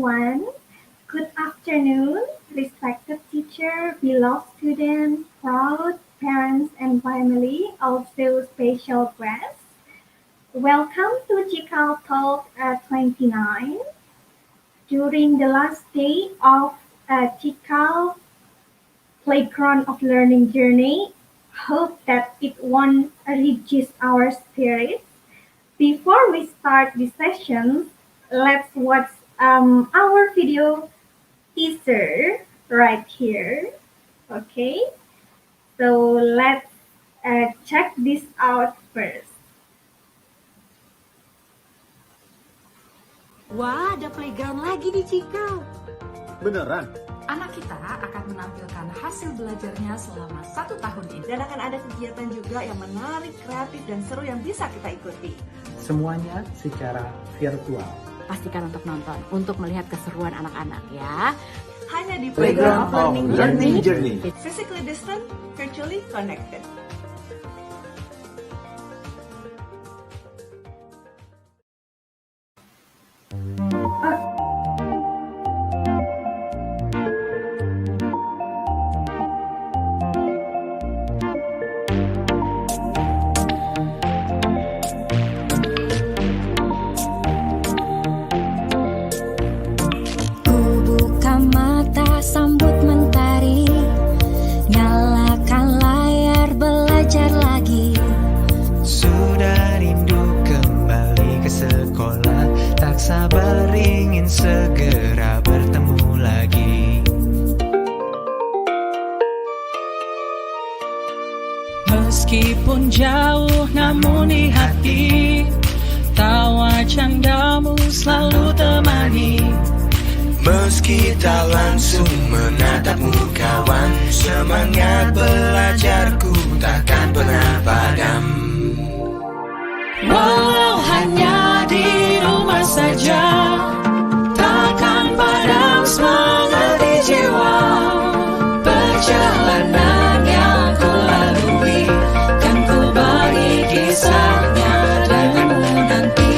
everyone. Good afternoon, respected teacher, beloved students, proud parents and family, also special guests. Welcome to Cikal Talk 29. During the last day of Cikal Playground of Learning journey, hope that it won't reduce our spirits. Before we start the session, let's watch our video teaser right here. Okay, so let's check this out first. Wah, ada playground lagi di Cikal. Beneran? Anak kita akan menampilkan hasil belajarnya selama 1 tahun ini. Dan akan ada kegiatan juga yang menarik, kreatif, dan seru yang bisa kita ikuti. Semuanya secara virtual. Pastikan untuk nonton, untuk melihat keseruan anak-anak ya. Hanya di Playground of Learning Journey. Physically distant, virtually connected. Sambut mentari, nyalakan layar, belajar lagi. Sudah rindu kembali ke sekolah, tak sabar ingin segera bertemu lagi. Meskipun jauh namun di hati, tawa candamu selalu temani. Meski tak langsung menatapmu kawan, semangat belajarku takkan pernah padam. Walau hanya di rumah saja, takkan padam semangat di jiwa. Perjalanan yang ku lalui, kan ku bagi kisahnya denganmu nanti.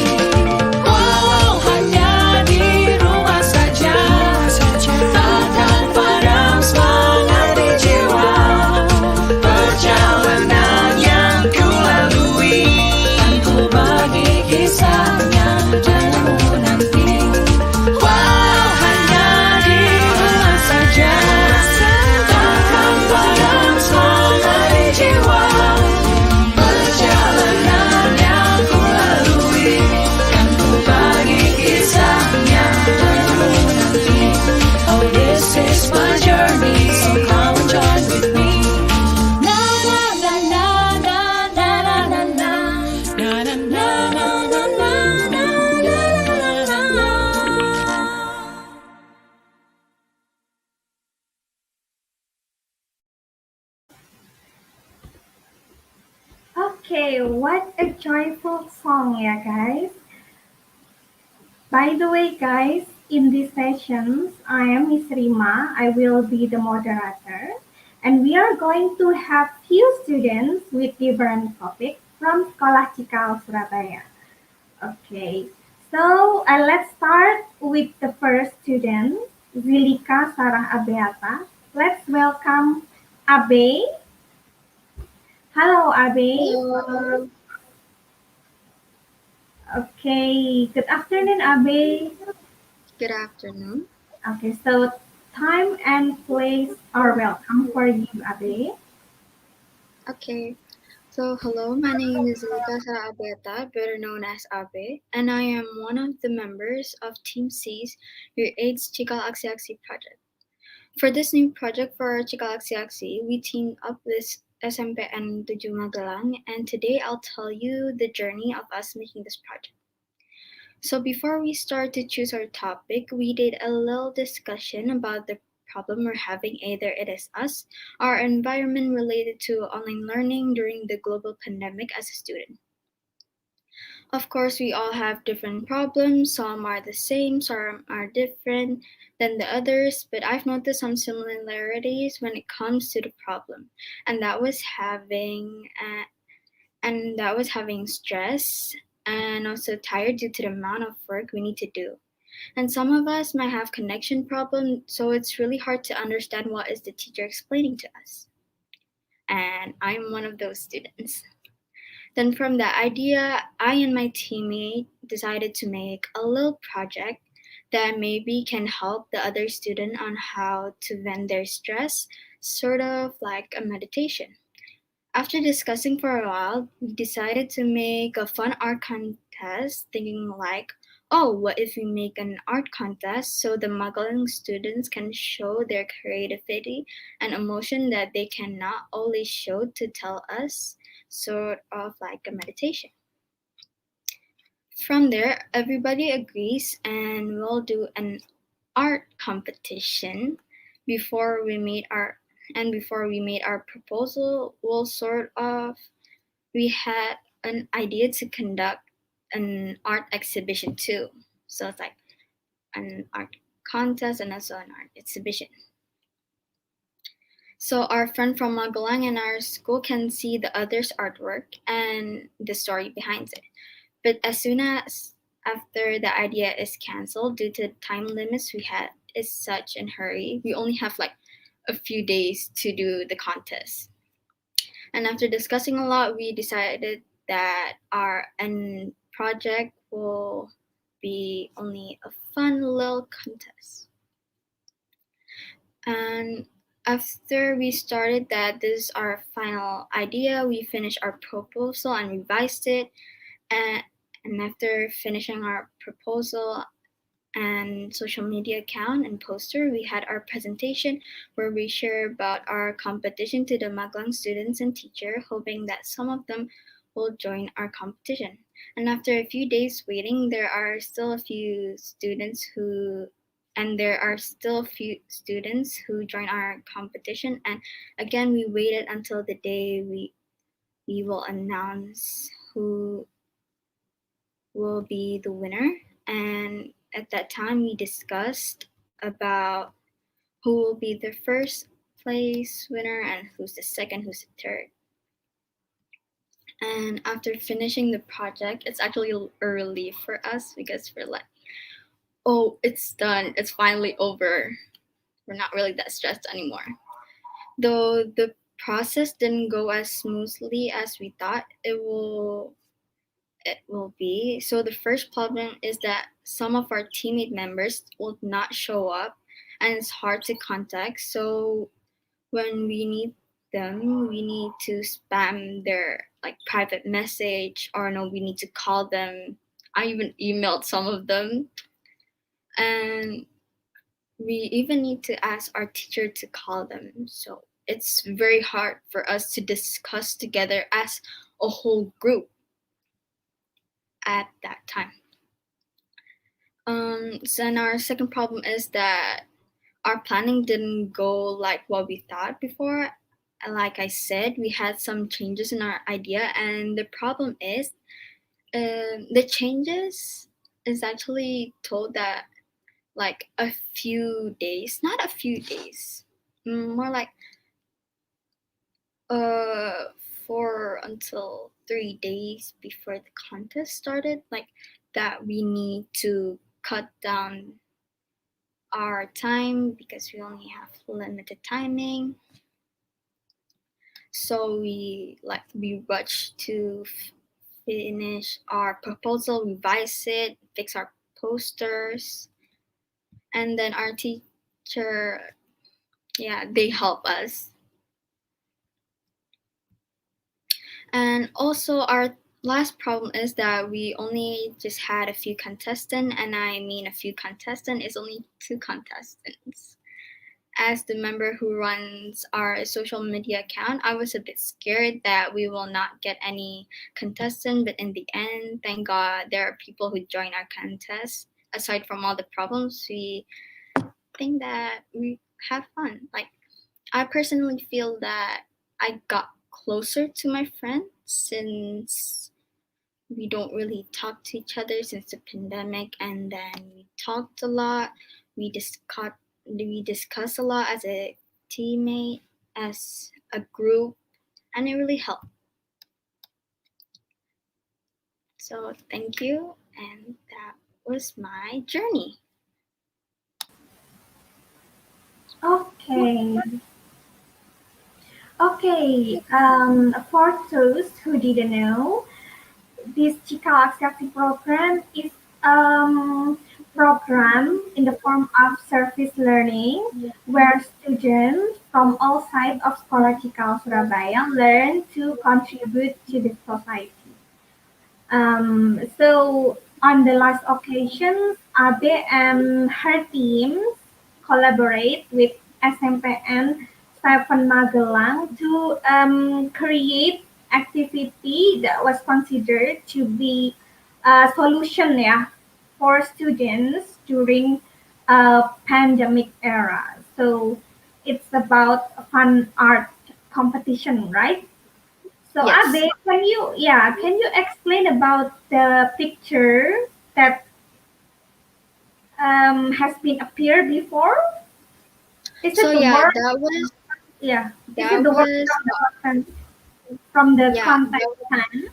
Okay, what a joyful song, yeah, guys. By the way, guys, in these sessions, I am Miss Rima. I will be the moderator, and we are going to have few students with different topics from Sekolah Cikal, Surabaya. Okay, so let's start with the first student, Zilika Sarah Abeata. Let's welcome Abe. Hello, Abe. Hello. Okay, good afternoon, Abe. Good afternoon. Okay, so time and place are welcome for you, Abe. Okay, so hello, my name is Lucas Abeta, better known as Abe, and I am one of the members of Team C's Year 8's Cikal Aksi Aksi project. For this new project for our Cikal Aksi Aksi, we teamed up with SMPN 7 Magelang, and today I'll tell you the journey of us making this project. So before we start to choose our topic, we did a little discussion about the problem we're having. Either it is us, our environment related to online learning during the global pandemic as a student. Of course, we all have different problems. Some are the same, some are different than the others, but I've noticed some similarities when it comes to the problem, and that was having stress and also tired due to the amount of work we need to do. And some of us might have connection problems, so it's really hard to understand what is the teacher explaining to us. And I'm one of those students. Then from that idea, I and my teammate decided to make a little project that maybe can help the other student on how to vent their stress, sort of like a meditation. After discussing for a while, we decided to make a fun art contest, thinking like, oh, what if we make an art contest so the Magalang students can show their creativity and emotion that they cannot always show to tell us, sort of like a meditation. From there, everybody agrees and we'll do an art competition before we made our proposal. We had an idea to conduct an art exhibition too. So it's like an art contest and also an art exhibition. So our friend from Magalang and our school can see the other's artwork and the story behind it. But as soon as after the idea is canceled due to time limits we had is such in hurry, we only have like a few days to do the contest. And after discussing a lot, we decided that our end project will be only a fun little contest. And after we started that this is our final idea, we finished our proposal and revised it. And after finishing our proposal and social media account and poster, we had our presentation where we share about our competition to the Maglang students and teacher, hoping that some of them will join our competition. And after a few days waiting, there are still a few students who join our competition. And again, we waited until the day we will announce who will be the winner. And at that time, we discussed about who will be the first place winner and who's the second, who's the third. And after finishing the project, it's actually a relief for us because we're like, oh, it's done. It's finally over. We're not really that stressed anymore. Though the process didn't go as smoothly as we thought it will be. So the first problem is that some of our teammate members will not show up and it's hard to contact. So when we need them, we need to spam their like private message or no, we need to call them. I even emailed some of them. And we even need to ask our teacher to call them. So it's very hard for us to discuss together as a whole group at that time. So then our second problem is that our planning didn't go like what we thought before. Like I said, we had some changes in our idea, and the problem is the changes is actually told that like a few days, not a few days, more like 4 until 3 days before the contest started, like that we need to cut down our time because we only have limited timing. So we rushed to finish our proposal, revise it, fix our posters, and then our teacher, they help us. And also our last problem is that we only just had a few contestants, and I mean a few contestants is only 2 contestants. As the member who runs our social media account, I was a bit scared that we will not get any contestant, but in the end, thank God there are people who join our contest. Aside from all the problems, we think that we have fun. Like, I personally feel that I got closer to my friends since we don't really talk to each other since the pandemic, and then we talked a lot. We discussed a lot as a teammate, as a group, and it really helped. So thank you, and that was my journey. Okay. Okay. For those who didn't know, this Cikal Aksiasi program is program in the form of service learning where students from all sides of Sekolah Cikal Surabaya learn to contribute to the society. So on the last occasion, Abe and her team collaborate with SMPN 7 Magelang to create activity that was considered to be a solution, yeah, for students during a pandemic era. So it's about fun art competition, right? So Yes. Abe, can you explain about the picture that has been appeared before? Is So it the yeah, work? Yeah. Is it that the work was from the yeah, contact time?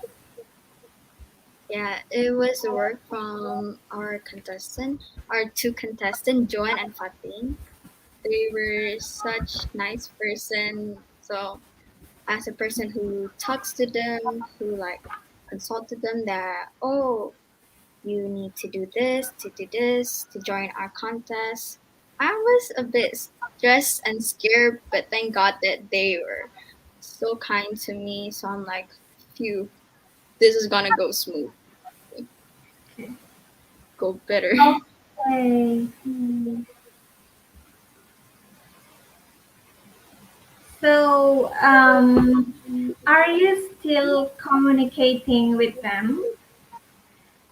yeah, it was the work from our two contestants, Joanne and Fatin. They were such nice person. So as a person who talks to them, who like consulted them that, oh, you need to do this, to join our contest. I was a bit stressed and scared, but thank God that they were so kind to me. So I'm like, phew, this is gonna go smooth, go better. Okay. So are you still communicating with them?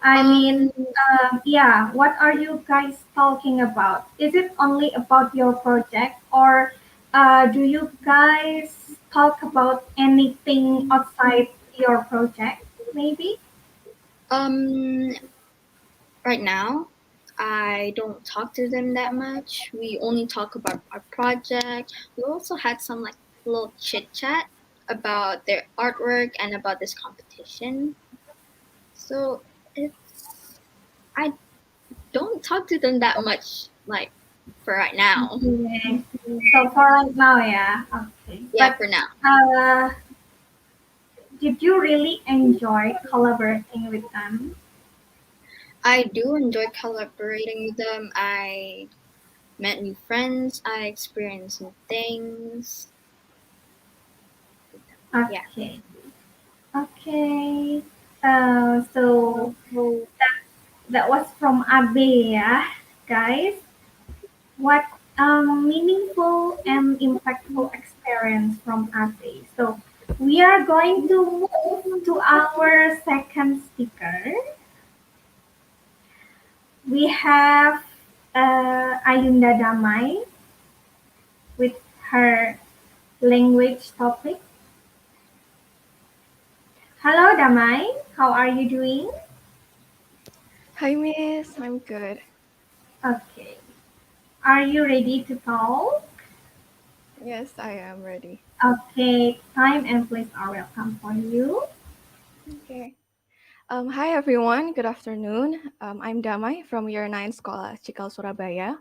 I mean, Um, what are you guys talking about? Is it only about your project, or do you guys talk about anything outside your project, maybe? um, right now, I don't talk to them that much. We only talk about our project. We also had some like little chit chat about their artwork and about this competition. So it's I don't talk to them that much like for right now. Okay. So for right now, yeah. Okay. Yeah, But for now. uh, did you really enjoy collaborating with them? I do enjoy collaborating with them. I met new friends. I experienced new things. Yeah. Okay. Okay. So that was from Abe, yeah, guys. What meaningful and impactful experience from Abe. So we are going to move to our second speaker. We have Ayunda Damai with her language topic. Hello, Damai. How are you doing? Hi, Miss. I'm good. Okay. Are you ready to talk? Yes, I am ready. Okay. Time and place are welcome for you. Okay. Hi, everyone. Good afternoon. I'm Damai from Year 9 Sekolah Cikal Surabaya.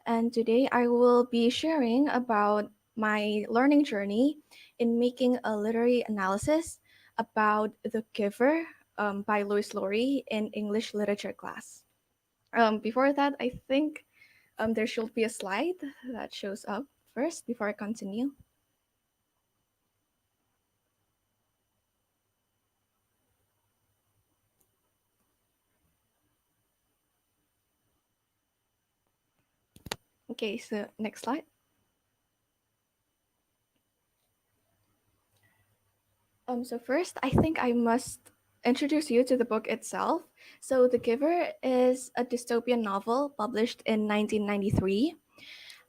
And today I will be sharing about my learning journey in making a literary analysis about The Giver by Louis Laurie in English literature class. Before that, I think there should be a slide that shows up first before I continue. Okay, so next slide. So first, I think I must introduce you to the book itself. So The Giver is a dystopian novel published in 1993.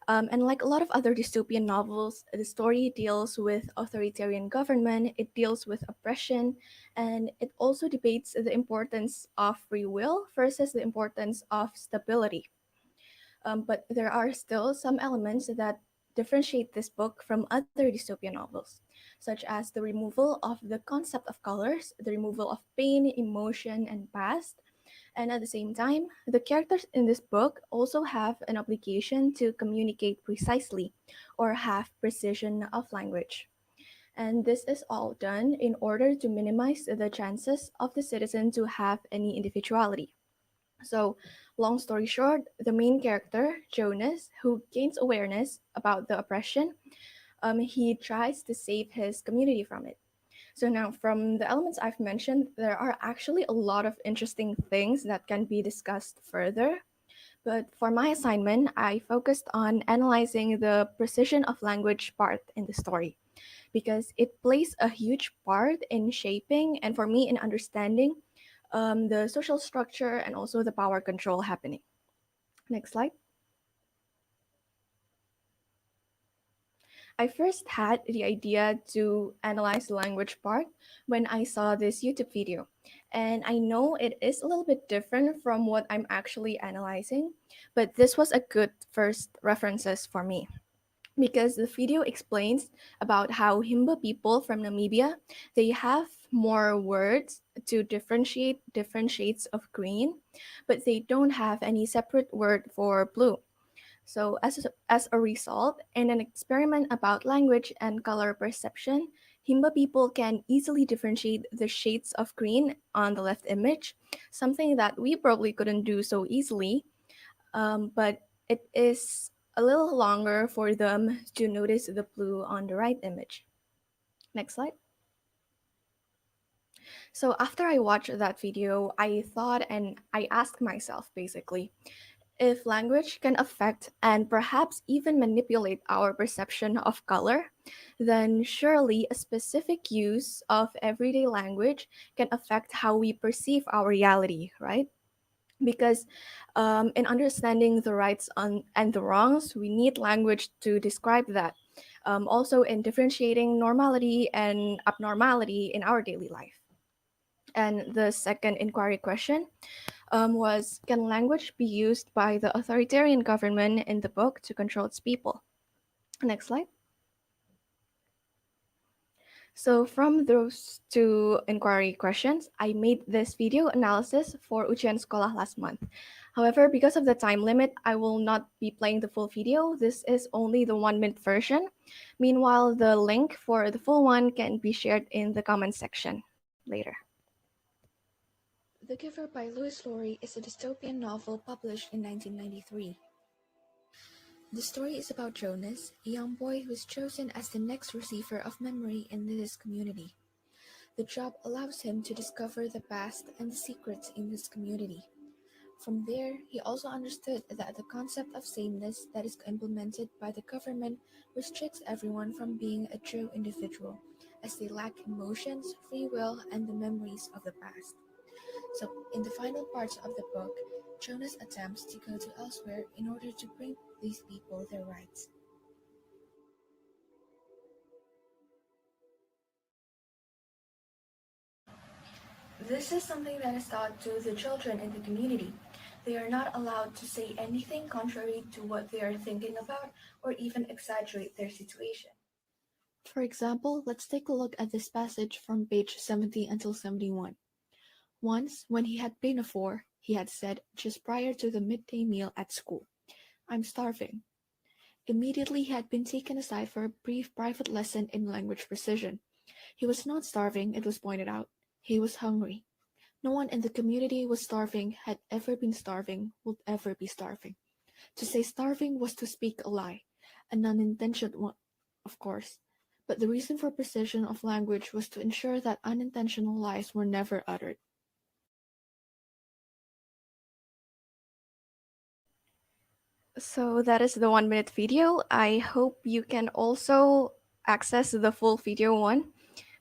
And like a lot of other dystopian novels, the story deals with authoritarian government, it deals with oppression, and it also debates the importance of free will versus the importance of stability. But there are still some elements that differentiate this book from other dystopian novels, such as the removal of the concept of colors, the removal of pain, emotion, and past, And at the same time, the characters in this book also have an obligation to communicate precisely or have precision of language. And this is all done in order to minimize the chances of the citizen to have any individuality. So, long story short, the main character, Jonas, who gains awareness about the oppression, he tries to save his community from it. So now, from the elements I've mentioned, there are actually a lot of interesting things that can be discussed further. But for my assignment, I focused on analyzing the precision of language part in the story because it plays a huge part in shaping and for me in understanding the social structure and also the power control happening. Next slide. I first had the idea to analyze the language part when I saw this YouTube video. And I know it is a little bit different from what I'm actually analyzing, but this was a good first references for me because the video explains about how Himba people from Namibia, they have more words to differentiate different shades of green, but they don't have any separate word for blue. So, as a result, in an experiment about language and color perception, Himba people can easily differentiate the shades of green on the left image, something that we probably couldn't do so easily, but it is a little longer for them to notice the blue on the right image. Next slide. So after I watched that video, I thought and I asked myself basically, if language can affect and perhaps even manipulate our perception of color, then surely a specific use of everyday language can affect how we perceive our reality, right? Because in understanding the rights and the wrongs, we need language to describe that. Also, in differentiating normality and abnormality in our daily life. And the second inquiry question was, can language be used by the authoritarian government in the book to control its people? Next slide. So from those two inquiry questions, I made this video analysis for Ujian Sekolah last month. However, because of the time limit, I will not be playing the full video. This is only the 1 minute version. Meanwhile, the link for the full one can be shared in the comment section later. The Giver by Louis Laurie is a dystopian novel published in 1993. The story is about Jonas, a young boy who is chosen as the next receiver of memory in this community. The job allows him to discover the past and the secrets in this community. From there, he also understood that the concept of sameness that is implemented by the government restricts everyone from being a true individual, as they lack emotions, free will, and the memories of the past. So, in the final parts of the book, Jonas attempts to go to elsewhere in order to bring these people their rights. This is something that is taught to the children in the community. They are not allowed to say anything contrary to what they are thinking about or even exaggerate their situation. For example, let's take a look at this passage from page 70 until 71. Once, when he had been a 4, he had said, just prior to the midday meal at school, "I'm starving." Immediately he had been taken aside for a brief private lesson in language precision. He was not starving, it was pointed out. He was hungry. No one in the community was starving, had ever been starving, would ever be starving. To say starving was to speak a lie, an unintentional one, of course. But the reason for precision of language was to ensure that unintentional lies were never uttered. So that is the 1 minute video. I hope you can also access the full video one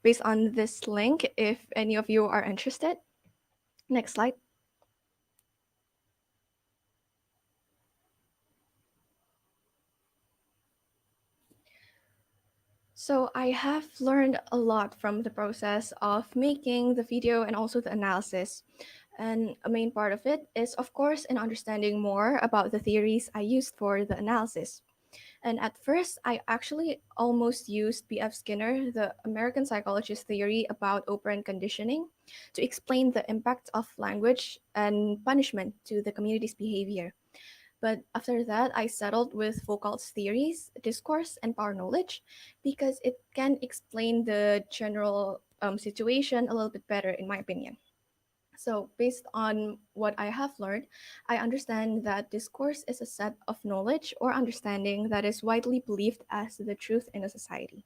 based on this link if any of you are interested. Next slide. So I have learned a lot from the process of making the video and also the analysis. And a main part of it is, of course, in understanding more about the theories I used for the analysis. And at first, I actually almost used B.F. Skinner, the American psychologist theory about operant conditioning, to explain the impact of language and punishment to the community's behavior. But after that, I settled with Foucault's theories, discourse, and power knowledge because it can explain the general situation a little bit better, in my opinion. So, based on what I have learned, I understand that discourse is a set of knowledge or understanding that is widely believed as the truth in a society.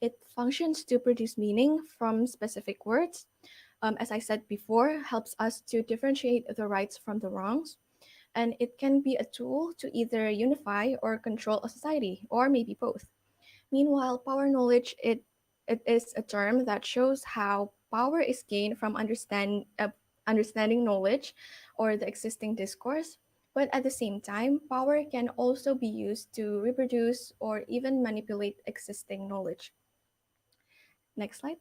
It functions to produce meaning from specific words. As I said before, helps us to differentiate the rights from the wrongs, and it can be a tool to either unify or control a society, or maybe both. Meanwhile, power knowledge it is a term that shows how power is gained from understanding knowledge or the existing discourse. But at the same time, power can also be used to reproduce or even manipulate existing knowledge. Next slide.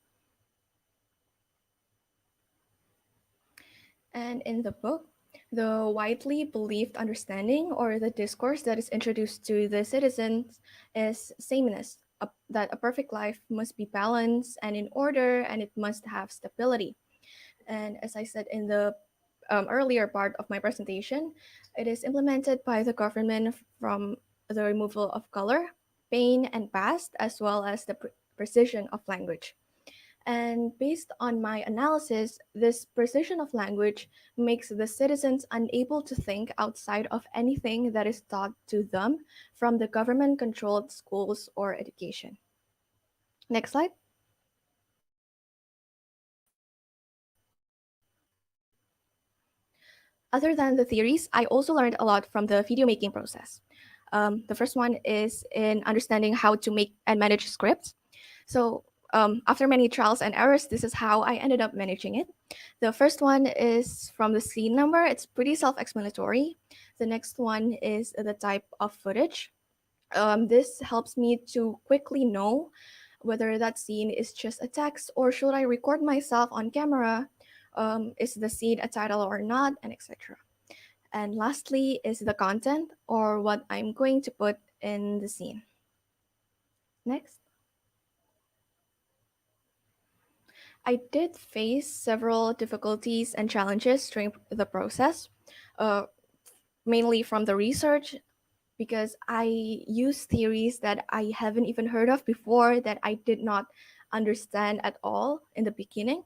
And in the book, the widely believed understanding or the discourse that is introduced to the citizens is sameness, that a perfect life must be balanced and in order, and it must have stability. And as I said in the earlier part of my presentation, it is implemented by the government from the removal of color, pain, and past, as well as the precision of language. And based on my analysis, this precision of language makes the citizens unable to think outside of anything that is taught to them from the government controlled schools or education. Next slide. Other than the theories, I also learned a lot from the video making process. The first one is in understanding how to make and manage scripts. So after many trials and errors, this is how I ended up managing it. The first one is from the scene number. It's pretty self-explanatory. The next one is the type of footage. This helps me to quickly know whether that scene is just a text or should I record myself on camera. Is the scene a title or not, and etc. And lastly is the content or what I'm going to put in the scene. Next. I did face several difficulties and challenges during the process, uh, mainly from the research, because I use theories that I haven't even heard of before, that I did not understand at all in the beginning.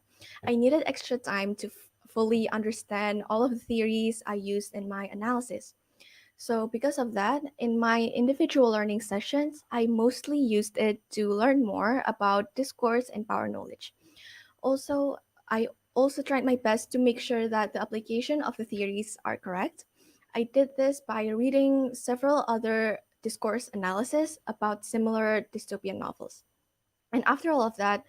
I needed extra time to fully understand all of the theories I used in my analysis. So, because of that, in my individual learning sessions, I mostly used it to learn more about discourse and power knowledge. Also, I also tried my best to make sure that the application of the theories are correct. I did this by reading several other discourse analysis about similar dystopian novels. And after all of that,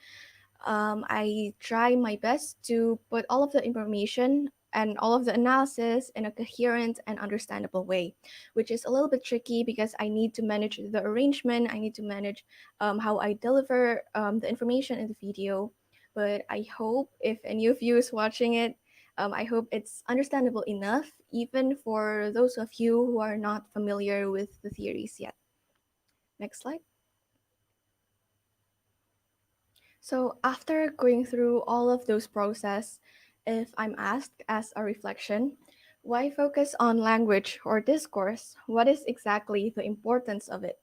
I try my best to put all of the information and all of the analysis in a coherent and understandable way, which is a little bit tricky because I need to manage the arrangement, I need to manage how I deliver the information in the video. But I hope if any of you is watching it, I hope it's understandable enough, even for those of you who are not familiar with the theories yet. Next slide. So after going through all of those process, if I'm asked as a reflection, why focus on language or discourse? What is exactly the importance of it?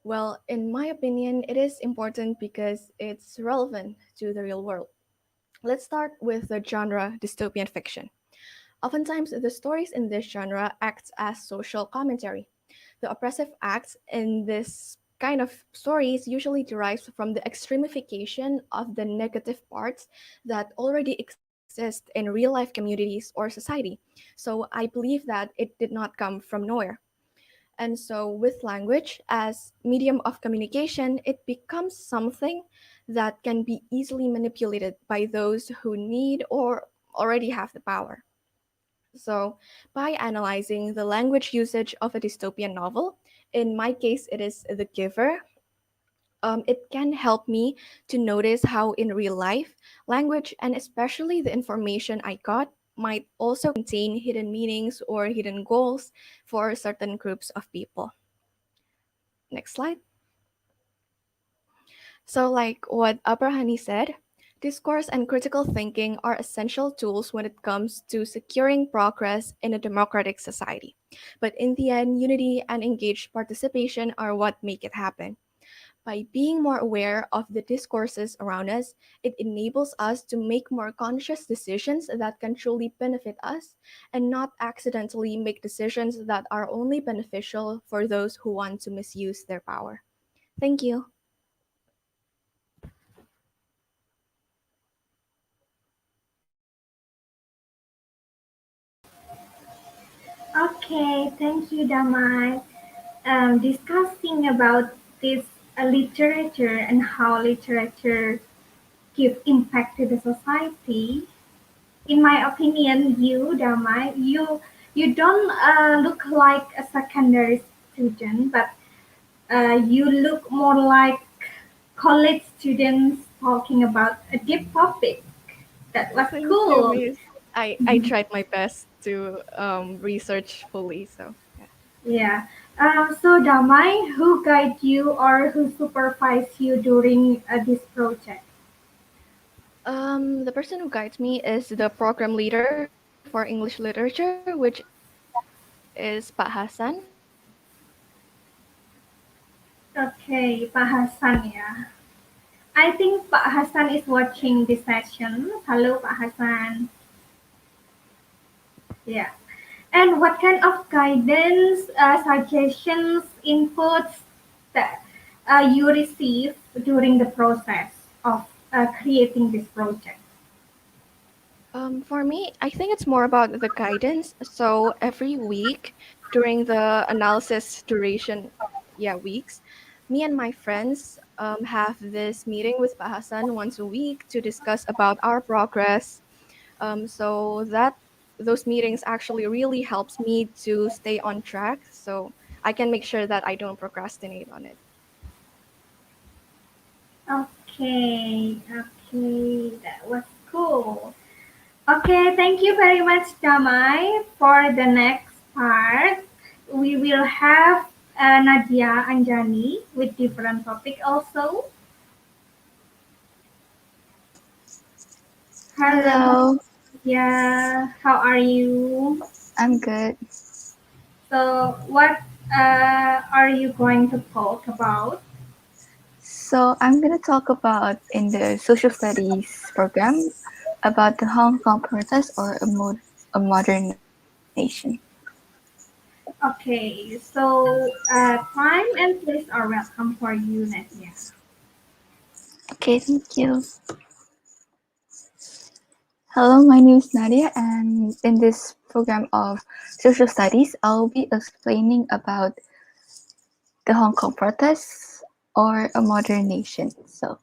Well, in my opinion, it is important because it's relevant to the real world. Let's start with the genre dystopian fiction. Oftentimes, the stories in this genre act as social commentary. The oppressive acts in this kind of stories usually derives from the extremification of the negative parts that already exist in real life communities or society. So I believe that it did not come from nowhere. And so with language as medium of communication, it becomes something that can be easily manipulated by those who need or already have the power. So, by analyzing the language usage of a dystopian novel, in my case, it is The Giver, it can help me to notice how in real life, language and especially the information I got might also contain hidden meanings or hidden goals for certain groups of people. Next slide. So, like what Abrahani said, discourse and critical thinking are essential tools when it comes to securing progress in a democratic society. But in the end, unity and engaged participation are what make it happen. By being more aware of the discourses around us, it enables us to make more conscious decisions that can truly benefit us and not accidentally make decisions that are only beneficial for those who want to misuse their power. Thank you. Okay, thank you, Damai. Discussing about this literature and how literature give impact to the society. In my opinion, you, Damai, you don't look like a secondary student, but you look more like college students talking about a deep topic. That was Thank you, cool. Miss. I tried my best to research fully, so yeah. Yeah. So Damai, who guide you or who supervise you during this project? The person who guides me is the program leader for English literature, which is Pak Hasan. Okay, Pak Hasan ya. I think Pak Hasan is watching this session. Hello, Pak Hasan. Yeah. And what kind of guidance, suggestions, inputs that you receive during the process of creating this project? For me, I think it's more about the guidance. So every week during the analysis duration, yeah, weeks, me and my friends have this meeting with Pak Hasan once a week to discuss about our progress. So that those meetings actually really helps me to stay on track, so I can make sure that I don't procrastinate on it. Okay, okay, that was cool. Okay, thank you very much, Damai. For the next part, we will have Nadia Anjani with different topic also. Hello, Hello, yeah, how are you? I'm good. So, what are you going to talk about? So I'm gonna talk about in the social studies program about the Hong Kong protest or a modern nation. Okay, so time and place are welcome for you, Nadia. Okay, thank you. Hello, my name is Nadia, and in this program of social studies, I'll be explaining about the Hong Kong protests or a modern nation. So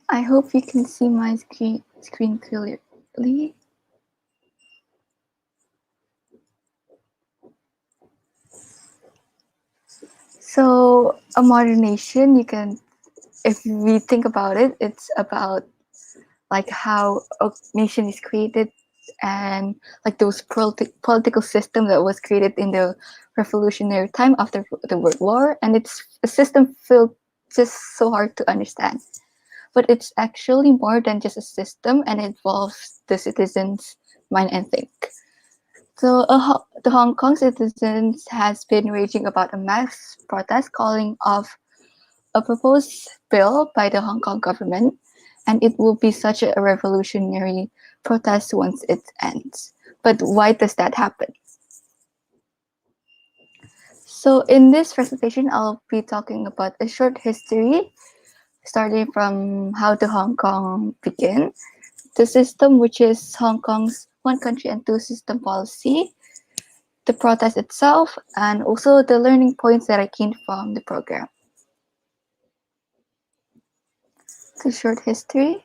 I hope you can see my screen clearly. So a modern nation, you can, if we think about it, it's about like how a nation is created and like those political system that was created in the revolutionary time after the World War, and it's a system felt just so hard to understand. But it's actually more than just a system, and it involves the citizens' mind and think. So the Hong Kong citizens has been raging about a mass protest calling off a proposed bill by the Hong Kong government, and it will be such a revolutionary protest once it ends. But why does that happen? So in this presentation, I'll be talking about a short history, starting from how the Hong Kong began, the system, which is Hong Kong's one country and two system policy, the protest itself, and also the learning points that I gained from the program. The short history.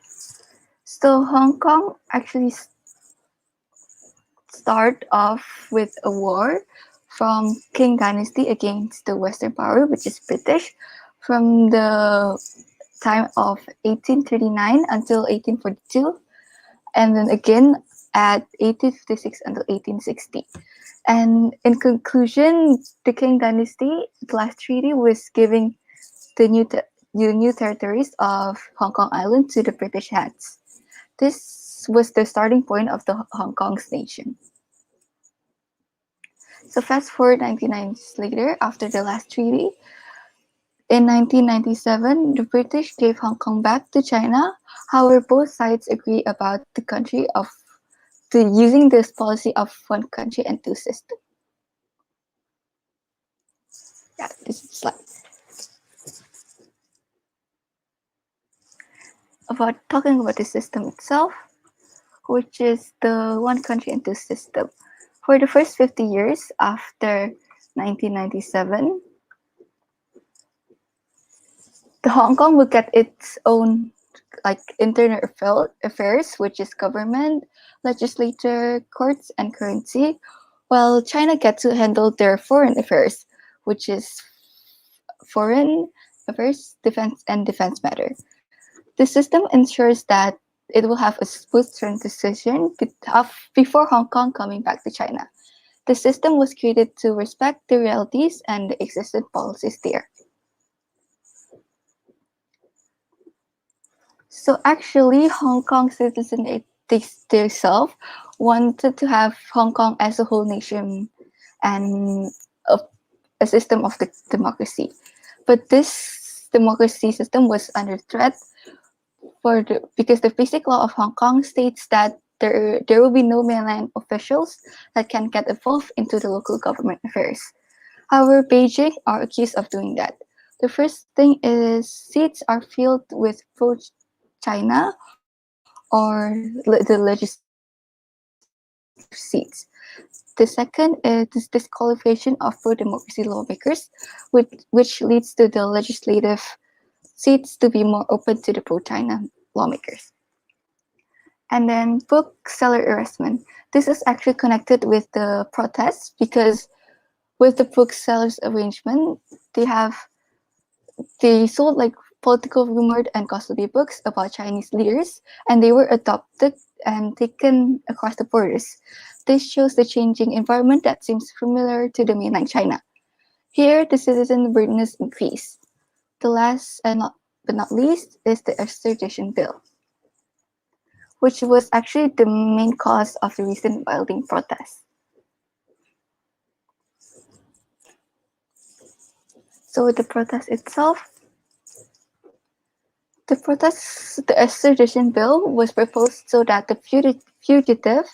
So Hong Kong actually start off with a war from Qing Dynasty against the Western power, which is British, from the time of 1839 until 1842, and then again at 1856 until 1860. And in conclusion, the Qing Dynasty, the last treaty was giving the new territories of Hong Kong Island to the British hands. This was the starting point of the Hong Kong's nation. So fast forward 99 years later, after the last treaty, in 1997, the British gave Hong Kong back to China. However, both sides agree about the country of using this policy of one country and two systems. Yeah, this is the slide. Talking about the system itself, which is the one country and two system. For the first 50 years after 1997, the Hong Kong will get its own internal affairs, which is government, legislature, courts, and currency, while China gets to handle their foreign affairs, which is foreign affairs, defense matter. The system ensures that it will have a smooth transition before Hong Kong coming back to China. The system was created to respect the realities and the existing policies there. So actually, Hong Kong citizens themselves wanted to have Hong Kong as a whole nation and a system of the democracy. But this democracy system was under threat because the basic law of Hong Kong states that there will be no mainland officials that can get involved into the local government affairs. However, Beijing are accused of doing that. The first thing is seats are filled with pro-China or the legislative seats. The second is disqualification of pro-democracy lawmakers, which leads to the legislative seats to be more open to the pro-China lawmakers. And then bookseller harassment. This is actually connected with the protests because with the booksellers arrangement, they sold political rumored and gossipy books about Chinese leaders, and they were adopted and taken across the borders. This shows the changing environment that seems familiar to the mainland China. Here, the citizen burden is increased. The last but not least is the extradition bill, which was actually the main cause of the recent violent protests. So the protest itself, the extradition bill was proposed so that the fugitive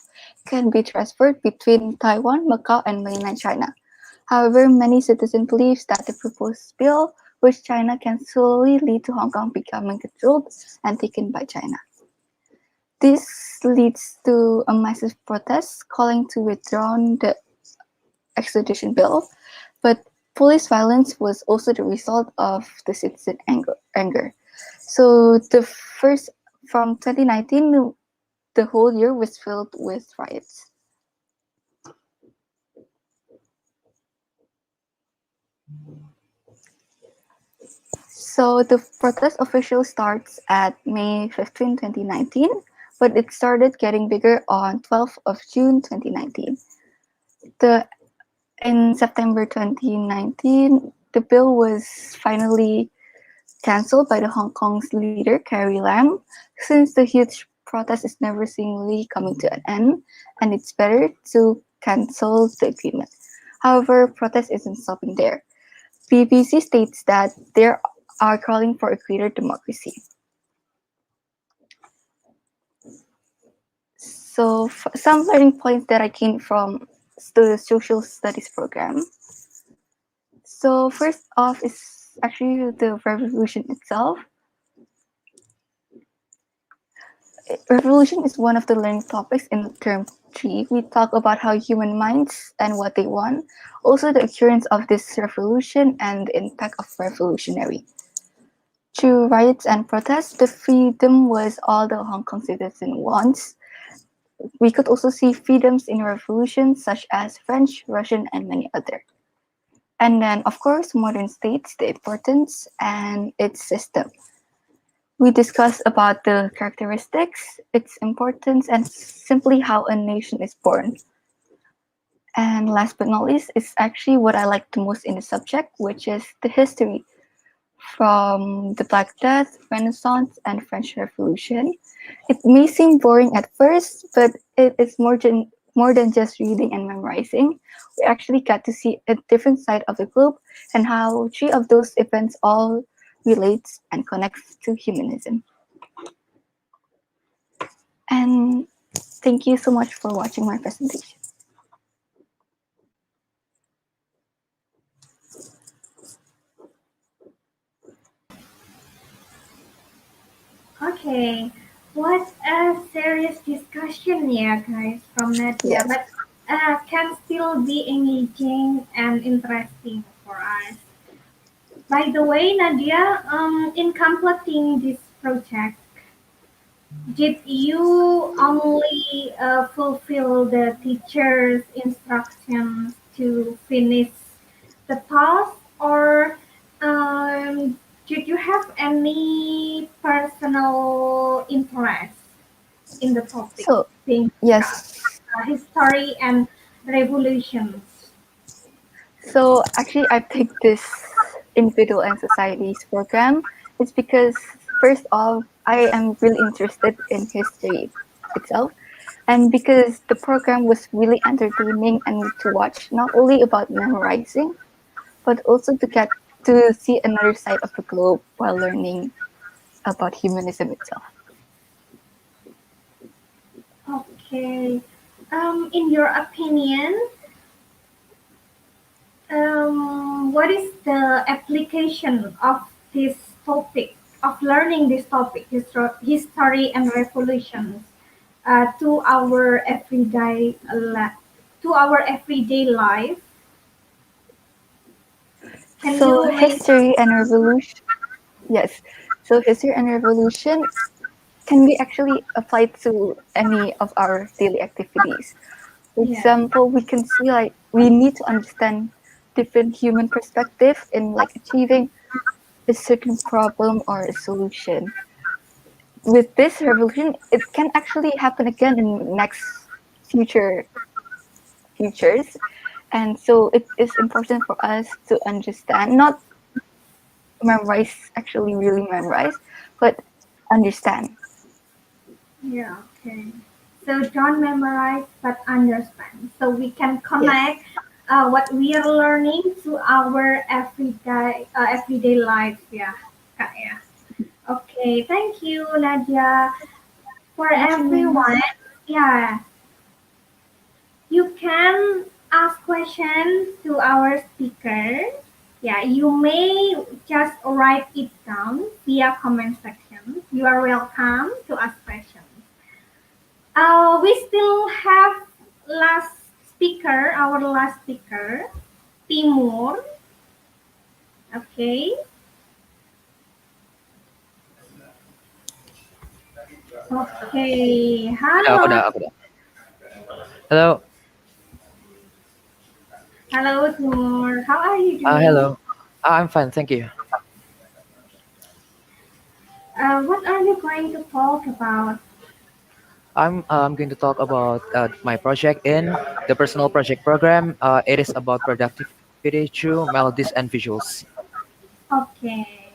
can be transferred between Taiwan, Macau, and mainland China. However, many citizens believe that the proposed bill with China can slowly lead to Hong Kong becoming controlled and taken by China. This leads to a massive protest calling to withdraw the extradition bill, but police violence was also the result of the citizen anger. So from 2019, the whole year was filled with riots. So the protest officially starts at May 15, 2019, but it started getting bigger on 12th of June 2019. In September 2019, the bill was finally cancelled by the Hong Kong's leader, Carrie Lam, since the huge protest is never seemingly coming to an end, and it's better to cancel the agreement. However, protest isn't stopping there. BBC states that they are calling for a greater democracy. So some learning points that I gained from the social studies program. So first off is actually the revolution itself. Revolution is one of the learning topics in term 3. We talk about how human minds and what they want, also the occurrence of this revolution and the impact of revolutionary. Through riots and protests, the freedom was all the Hong Kong citizen wants. We could also see freedoms in revolution such as French, Russian, and many other. And then, of course, modern states, the importance and its system. We discuss about the characteristics, its importance, and simply how a nation is born. And last but not least, it's actually what I like the most in the subject, which is the history from the Black Death, Renaissance, and French Revolution. It may seem boring at first, but it is more than just reading and memorizing. We actually got to see a different side of the globe and how three of those events all relates and connects to humanism. And thank you so much for watching my presentation. Okay, what a serious discussion, yeah, guys, from Nadia, Yes. but can still be engaging and interesting for us. By the way, Nadia, in completing this project, did you only fulfill the teacher's instructions to finish the task, or did you have any personal interest in the topic So, being discussed, yes. history and revolutions? So actually, I picked this individual and societies program. It's because first off, I am really interested in history itself, and because the program was really entertaining and to watch, not only about memorizing, but also to get to see another side of the globe while learning about humanism itself. Okay. In your opinion, what is the application of this topic, of learning this topic, history and revolutions, to our everyday life? Can So you make history and revolution, yes. So history and revolution can be actually applied to any of our daily activities. For yeah, example, we can see like we need to understand different human perspective in like achieving a certain problem or a solution. With this revolution, it can actually happen again in next future futures. And so it is important for us to understand, not memorize, actually really memorize, but understand. yeah, okay. So don't memorize but understand. So we can Yes. connect what we are learning to our everyday life. Yeah, yeah. Okay, thank you, Nadia. For Thank you. everyone, yeah, you can ask questions to our speaker. Yeah, you may just write it down via comment section. You are welcome to ask questions. We still have last our last speaker, Timur. Okay, okay. Aku Halo, udah, aku udah. Hello, hello, Timur. How are you doing? hello. I'm fine, thank you. What are you going to talk about? I'm going to talk about my project in the personal project program. It is about productivity through melodies and visuals. Okay.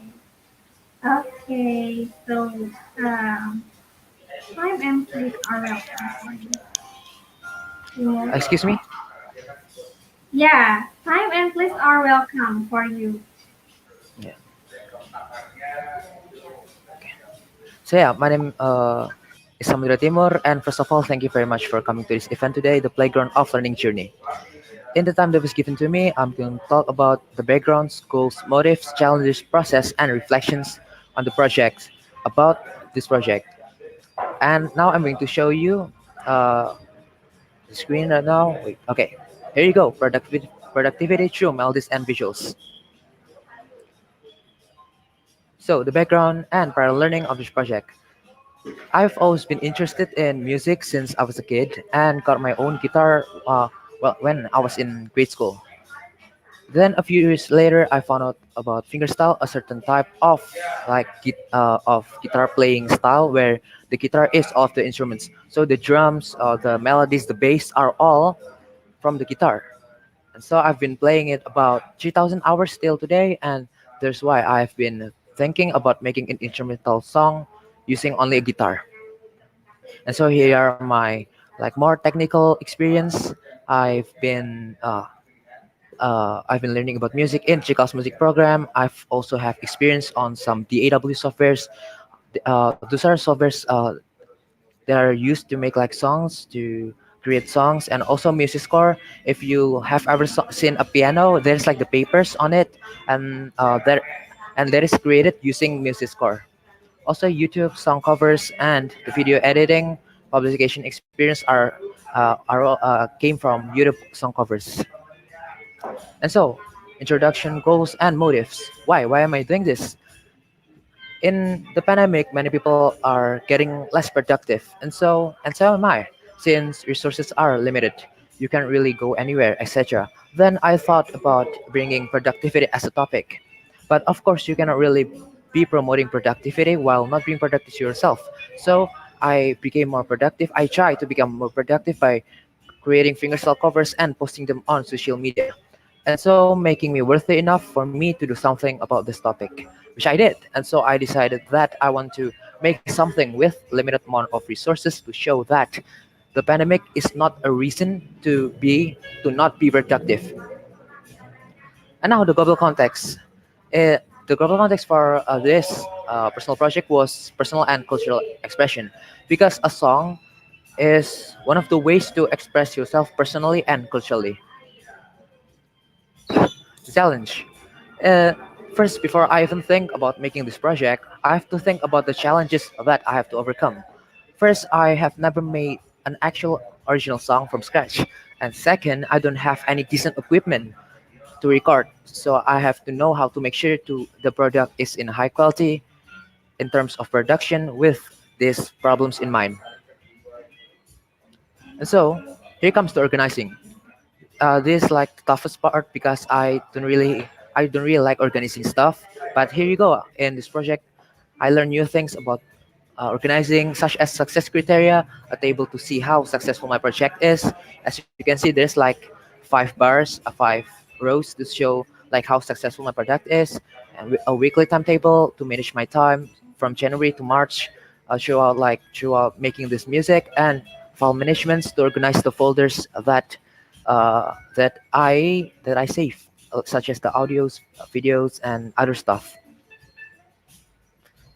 Okay. So, um, time and place are welcome for you. Timur. Excuse me. Yeah, time and place are welcome for you. Yeah. So yeah, my name is Samudra Timur, and first of all, thank you very much for coming to this event today, the Playground of Learning Journey. In the time that was given to me, I'm going to talk about the backgrounds, goals, motives, challenges, process, and reflections on the project about this project. And now I'm going to show you uh, the screen right now. Wait, okay, here you go. Productivity through melodies and visuals. So the background and prior learning of this project. I've always been interested in music since I was a kid and got my own guitar. Well, when I was in grade school. Then a few years later, I found out about fingerstyle, a certain type of of guitar playing style where the guitar is all of the instruments. So the drums, the melodies, the bass are all from the guitar. And so I've been playing it about 3,000 hours still today, and that's why I've been thinking about making an instrumental song using only a guitar. And so here are my like more technical experience. I've been uh, I've been learning about music in Chical's music program. I've also have experience on some DAW softwares. Those are softwares that are used to make like songs, to create songs, and also music score. If you have ever seen a piano, there's like the papers on it, and that is created using music score. Also, YouTube song covers and the video editing publication experience came from YouTube song covers. And so, introduction, goals, and motives. Why? Why am I doing this? In the pandemic, many people are getting less productive, and so am I. Since resources are limited, you can't really go anywhere, etc. Then I thought about bringing productivity as a topic. But of course, you cannot really be promoting productivity while not being productive to yourself. So I became more productive. I try to become more productive by creating fingerstyle covers and posting them on social media. And so making me worthy enough for me to do something about this topic, which I did. And so I decided that I want to make something with limited amount of resources to show that the pandemic is not a reason to not be productive. And now the global context. The global context for this personal project was personal and cultural expression, because a song is one of the ways to express yourself personally and culturally. The challenge. Uh, First, before I even think about making this project, I have to think about the challenges that I have to overcome. First, I have never made an actual original song from scratch. And second, I don't have any decent equipment to record. So I have to know how to make sure the product is in high quality in terms of production with these problems in mind. And so here comes the organizing. This is like the toughest part because I don't really like organizing stuff. But here you go. In this project, I learned new things about organizing, such as success criteria, a table to see how successful my project is. As you can see, there's like 5 bars, 5 rows to show like how successful my product is, and a weekly timetable to manage my time from January to March, throughout making this music, and file managements to organize the folders that I save, such as the audios, videos, and other stuff.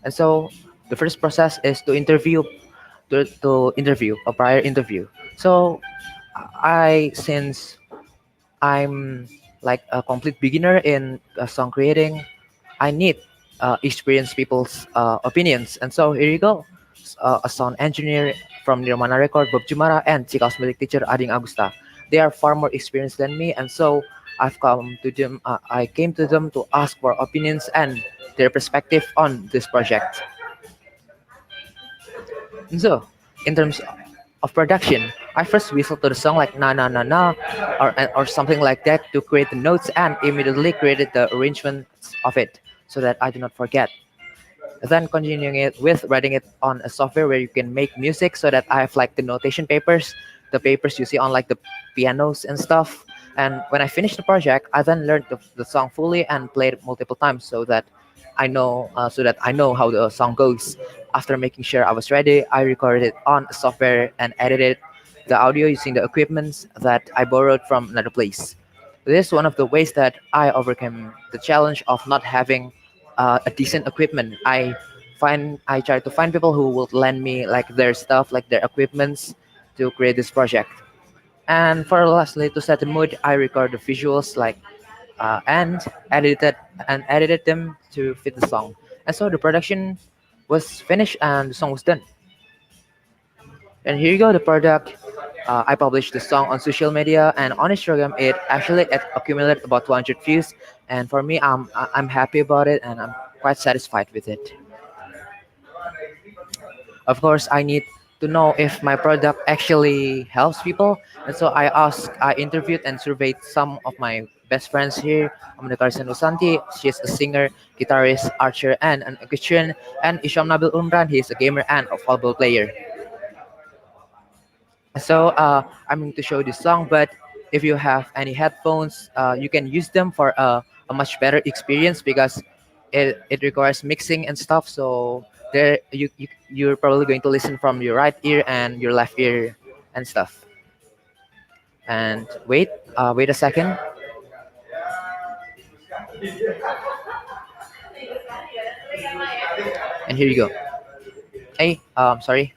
And so the first process is to interview a prior interview. So since I'm like a complete beginner in song creating, I need experienced people's opinions. And so here you go. A sound engineer from Nirmana Record, Bob Jumara, and Cikal's music teacher, Ading Agusta. They are far more experienced than me, and so I came to them to ask for opinions and their perspective on this project. And so, in terms of production, I first whistled to the song like na na na na, or something like that to create the notes, and immediately created the arrangements of it so that I do not forget. Then continuing it with writing it on a software where you can make music, so that I have like the notation papers, the papers you see on like the pianos and stuff. And when I finished the project, I then learned the song fully and played it multiple times so that I know how the song goes. After making sure I was ready, I recorded it on a software and edited the audio using the equipments that I borrowed from another place. This is one of the ways that I overcame the challenge of not having a decent equipment. I try to find people who will lend me like their stuff, like their equipments, to create this project. And for lastly, to set the mood, I record the visuals and edited them to fit the song. And so the production was finished and the song was done. And here you go, the product. I published the song on social media and on Instagram. It accumulated about 200 views, and for me, I'm happy about it and I'm quite satisfied with it. Of course, I need to know if my product actually helps people. And so I interviewed and surveyed some of my best friends here. I'm the Carson Usanti. She's a singer, guitarist, archer, and an electrician. And Isham Nabil Umran, he's a gamer and a volleyball player. So I'm going to show this song, but if you have any headphones, you can use them for a much better experience because it requires mixing and stuff. So there you're probably going to listen from your right ear and your left ear and stuff. And wait a second. And here you go. Hey, sorry.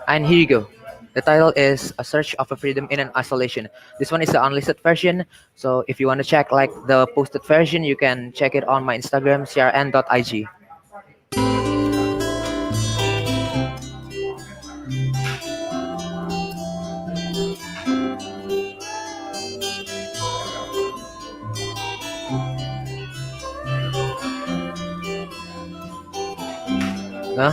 And here you go. The title is A Search of a Freedom in an Isolation. This one is the unlisted version. So if you want to check like the posted version, you can check it on my Instagram, crn.ig. Nah.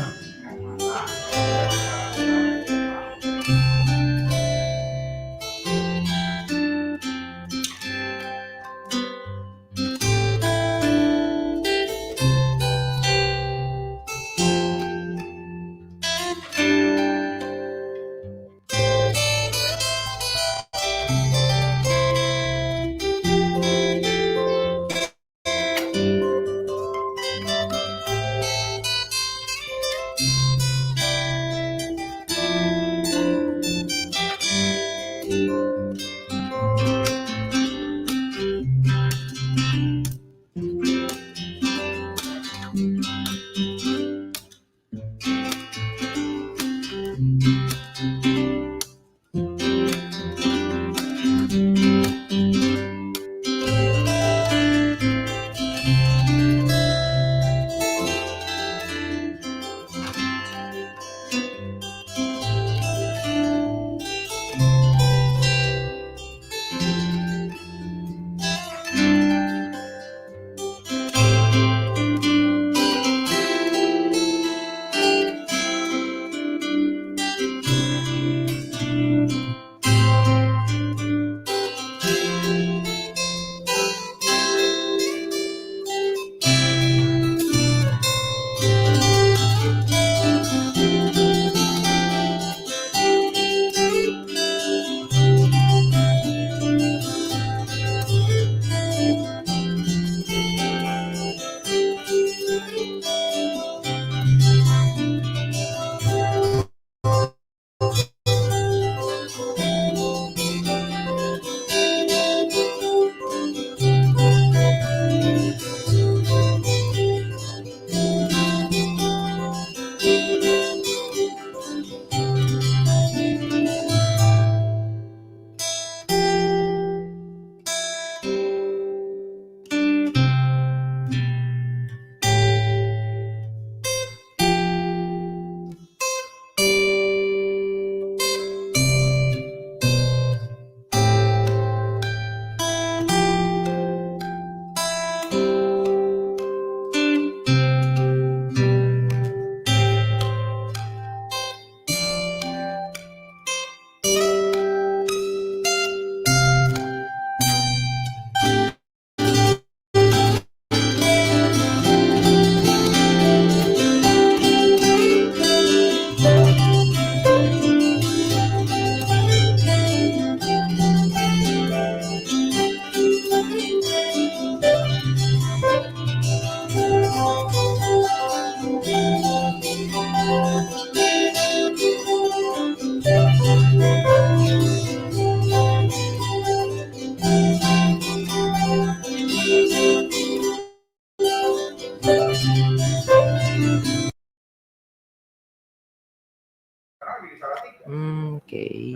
Okay.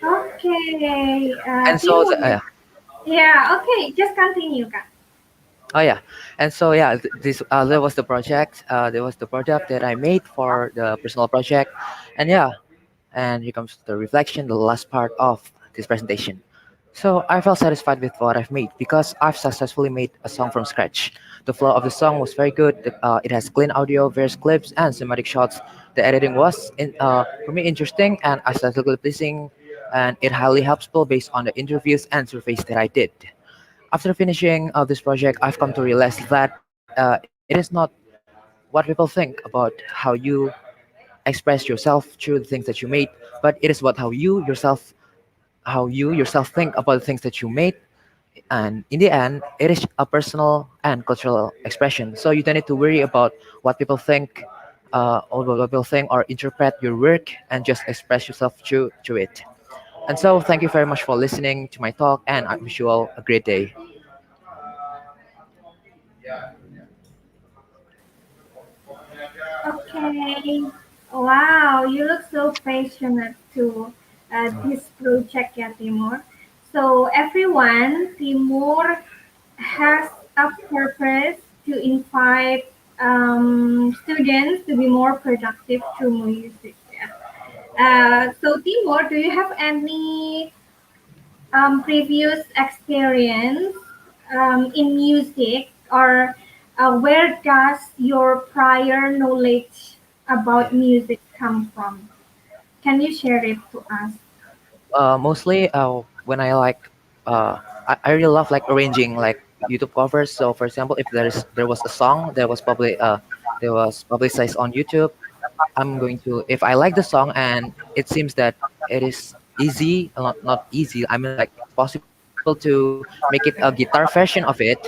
Okay. And Do you so want? Yeah. Okay. Just continue, Kak. oh yeah, and so yeah, this that was the project. That was the project that I made for the personal project, and yeah, and here comes the reflection, the last part of this presentation. So I felt satisfied with what I've made because I've successfully made a song from scratch. The flow of the song was very good. It has clean audio, various clips, and cinematic shots. The editing was, for me, interesting and aesthetically pleasing, and it highly helps people based on the interviews and surveys that I did. After finishing this project, I've come to realize that it is not what people think about how you express yourself through the things that you made, but it is what how you yourself think about the things that you made. And in the end, it is a personal and cultural expression. So you don't need to worry about what people think, or what people think or interpret your work, and just express yourself through it. And so, thank you very much for listening to my talk, and I wish you all a great day. Okay. Wow, you look so passionate to this project, yeah, Timur. So everyone, Timur has a purpose to invite students to be more productive through music. Yeah. So Timur, do you have any previous experience in music, or where does your prior knowledge about music come from? Can you share it to us? Mostly when I I really love like arranging like YouTube covers. So for example, if there was a song that was probably there was publicized on YouTube, I'm going to, if I like the song and it seems that it is easy, not easy, I mean like it's possible to make it a guitar version of it.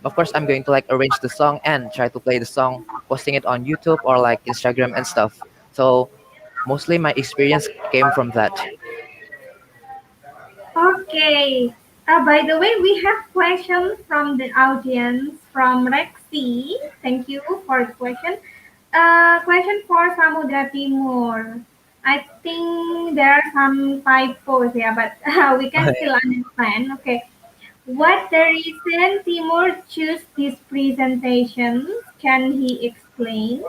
Of course, I'm going to like arrange the song and try to play the song, posting it on YouTube or like Instagram and stuff. So mostly my experience came from that. Okay. By the way, we have questions from the audience from Rexy. Thank you for the question. Question for Samudra Timur. I think there are some typos here, but we can still understand. Okay. What the reason Timur choose this presentation? Can he explain?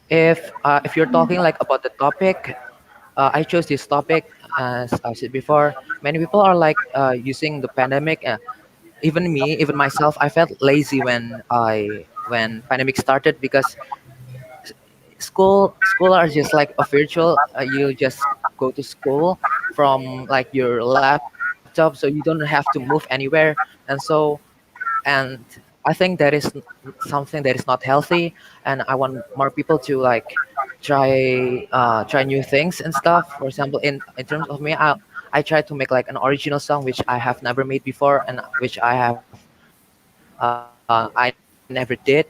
If you're talking like about the topic, I chose this topic as I said before. Many people are like using the pandemic. Even me, even myself, I felt lazy when pandemic started because school are just like a virtual. You just go to school from like your laptop, so you don't have to move anywhere. And so and I think that is something that is not healthy, and I want more people to like try new things and stuff. For example, in terms of me, I try to make like an original song which I have never made before and which I never did.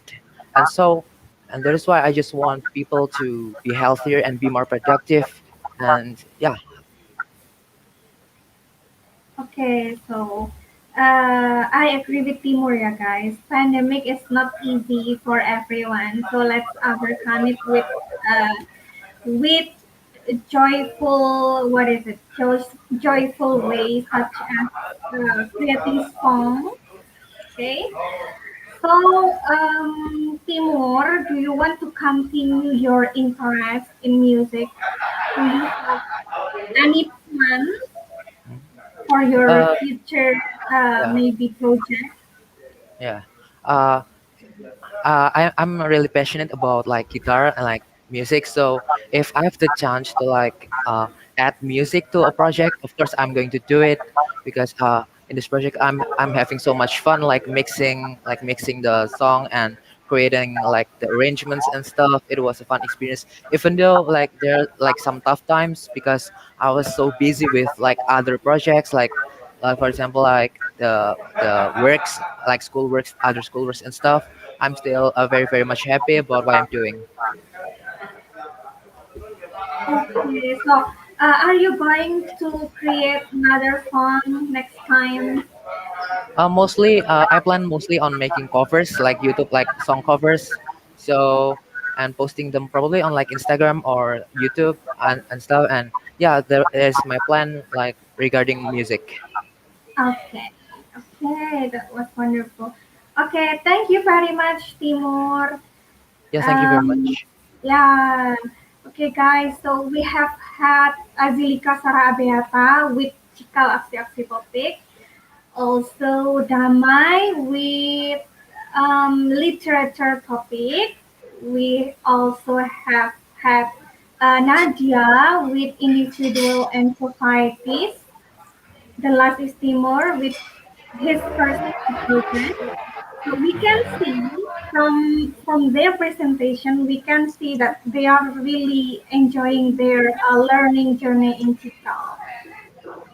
And so and that is why I just want people to be healthier and be more productive. And yeah. Okay, so I agree with Timur, yeah, guys. Pandemic is not easy for everyone, so let's overcome it with joyful, what is it? Joyful ways such as creating songs. Okay, so Timur, do you want to continue your interest in music? Do you have any plans for your uh future yeah. maybe project? Yeah. uh I'm really passionate about like guitar and like music. So if I have the chance to like add music to a project, of course I'm going to do it because in this project I'm having so much fun like mixing the song and creating like the arrangements and stuff. It was a fun experience, even though like there are like some tough times because I was so busy with like other projects like for example like the works like school works, other school works and stuff. I'm still very much happy about what I'm doing. Okay, so are you going to create another song next time? Mostly, I plan mostly on making covers like YouTube, like song covers. So and posting them probably on like Instagram or YouTube and stuff. And yeah, there is my plan like regarding music. Okay, okay, that was wonderful. Okay, thank you very much, Timur. Yeah, thank you very Um, much. yeah. Okay, guys. So we have had Azilika Sarabeata with Cikal aksi-aksi topik. Also Damai with literature topic. We also have had Nadia with individual and societies. The last is Timur with his first children. So we can see from their presentation, we can see that they are really enjoying their learning journey in Cikal.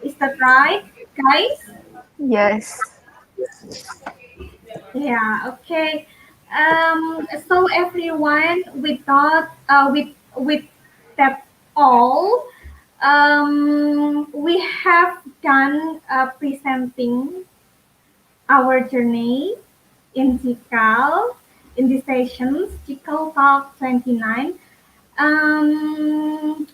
Is that right, guys? Yes. Yeah. Okay. So everyone, with that all, we have done presenting our journey in Cikal in the sessions Cikal Talk 29. Um,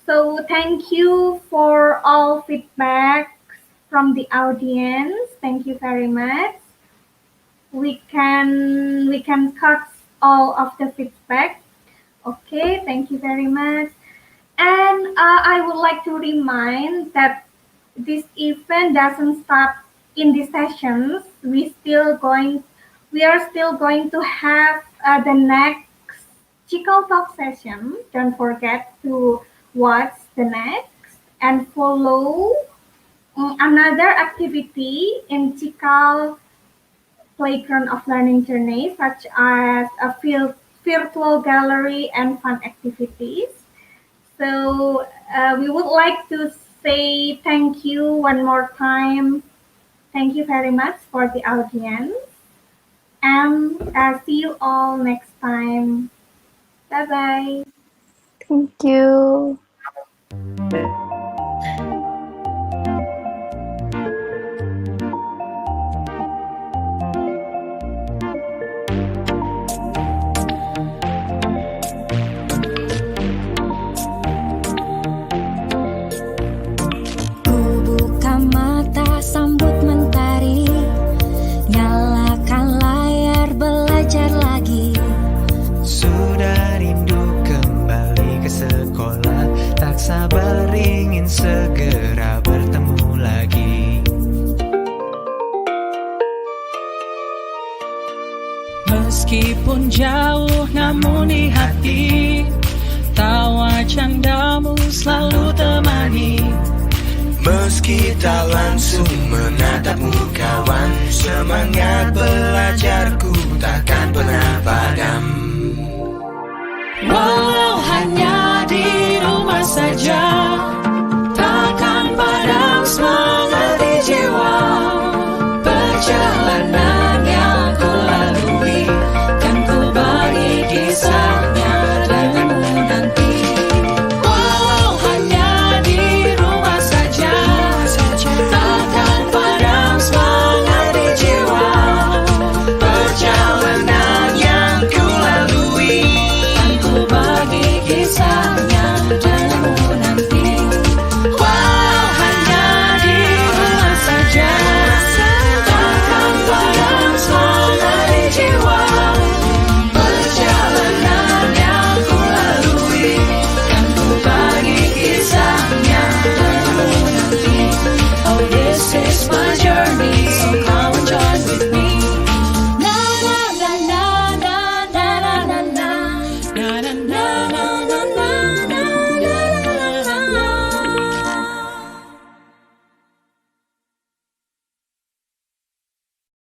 so thank you for all feedback from the audience. Thank you very much. We can cut all of the feedback. Okay, thank you very much. And I would like to remind that this event doesn't stop in the sessions. We are still going to have the next Cikal Talk session. Don't forget to watch the next and follow another activity in Cikal playground of learning journey, such as a virtual gallery and fun activities. So we would like to say thank you one more time. Thank you very much for the audience. And see you all next time. Bye bye. Thank you. Sambut mentari, nyalakan layar belajar lagi. Sudah rindu kembali ke sekolah, tak sabar ingin segera bertemu lagi. Meskipun jauh namun di hati, tawa candamu selalu temani. Meski tak langsung menatapmu kawan, semangat belajarku takkan pernah padam. Walau hanya di rumah saja,